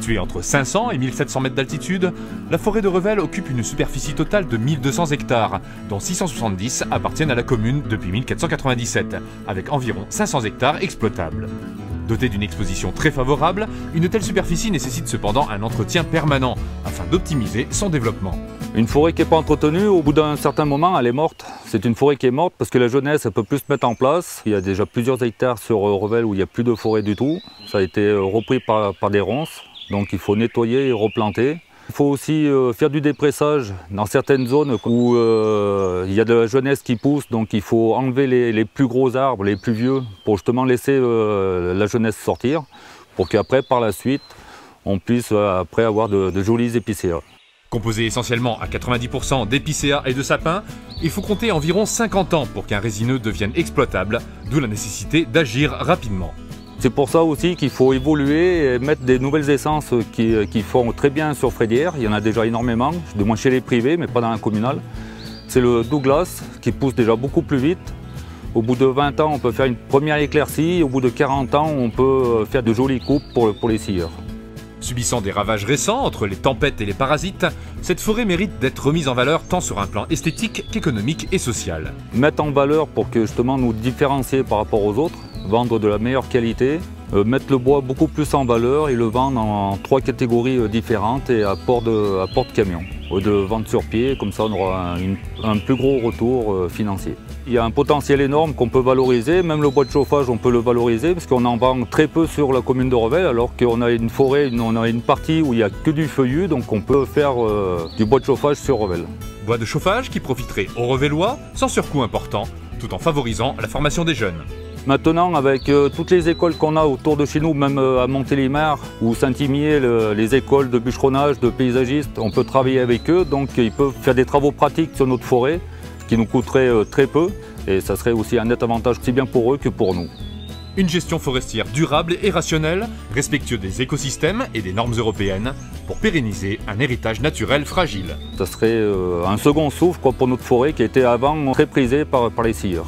Située entre 500 et 1700 mètres d'altitude, la forêt de Revel occupe une superficie totale de 1200 hectares, dont 670 appartiennent à la commune depuis 1497, avec environ 500 hectares exploitables. Dotée d'une exposition très favorable, une telle superficie nécessite cependant un entretien permanent afin d'optimiser son développement. Une forêt qui n'est pas entretenue, au bout d'un certain moment, elle est morte. C'est une forêt qui est morte parce que la jeunesse elle peut plus se mettre en place. Il y a déjà plusieurs hectares sur Revel où il n'y a plus de forêt du tout. Ça a été repris par des ronces, donc il faut nettoyer et replanter. Il faut aussi faire du dépressage dans certaines zones où il y a de la jeunesse qui pousse, donc il faut enlever les plus gros arbres, les plus vieux, pour justement laisser la jeunesse sortir, pour qu'après, par la suite, on puisse après avoir de jolies épicéas. Composé essentiellement à 90% d'épicéas et de sapins, il faut compter environ 50 ans pour qu'un résineux devienne exploitable, d'où la nécessité d'agir rapidement. C'est pour ça aussi qu'il faut évoluer et mettre des nouvelles essences qui font très bien sur Frédière. Il y en a déjà énormément, du moins chez les privés, mais pas dans la communale. C'est le Douglas qui pousse déjà beaucoup plus vite. Au bout de 20 ans, on peut faire une première éclaircie. Au bout de 40 ans, on peut faire de jolies coupes pour les scieurs. Subissant des ravages récents entre les tempêtes et les parasites, cette forêt mérite d'être remise en valeur tant sur un plan esthétique qu'économique et social. Mettre en valeur pour que justement nous différencier par rapport aux autres, vendre de la meilleure qualité, mettre le bois beaucoup plus en valeur et le vendre en 3 catégories différentes et à port de camion. De vente sur pied, comme ça on aura un plus gros retour financier. Il y a un potentiel énorme qu'on peut valoriser, même le bois de chauffage on peut le valoriser parce qu'on en vend très peu sur la commune de Revel alors qu'on a une forêt, on a une partie où il n'y a que du feuillu, donc on peut faire du bois de chauffage sur Revel. Bois de chauffage qui profiterait aux Revellois sans surcoût important, tout en favorisant la formation des jeunes. Maintenant, avec toutes les écoles qu'on a autour de chez nous, même à Montélimar ou Saint-Imier, les écoles de bûcheronnage, de paysagistes, on peut travailler avec eux, donc ils peuvent faire des travaux pratiques sur notre forêt, ce qui nous coûterait très peu, et ça serait aussi un net avantage aussi bien pour eux que pour nous. Une gestion forestière durable et rationnelle, respectueuse des écosystèmes et des normes européennes, pour pérenniser un héritage naturel fragile. Ça serait un second souffle pour notre forêt qui était avant très prisée par les scieurs.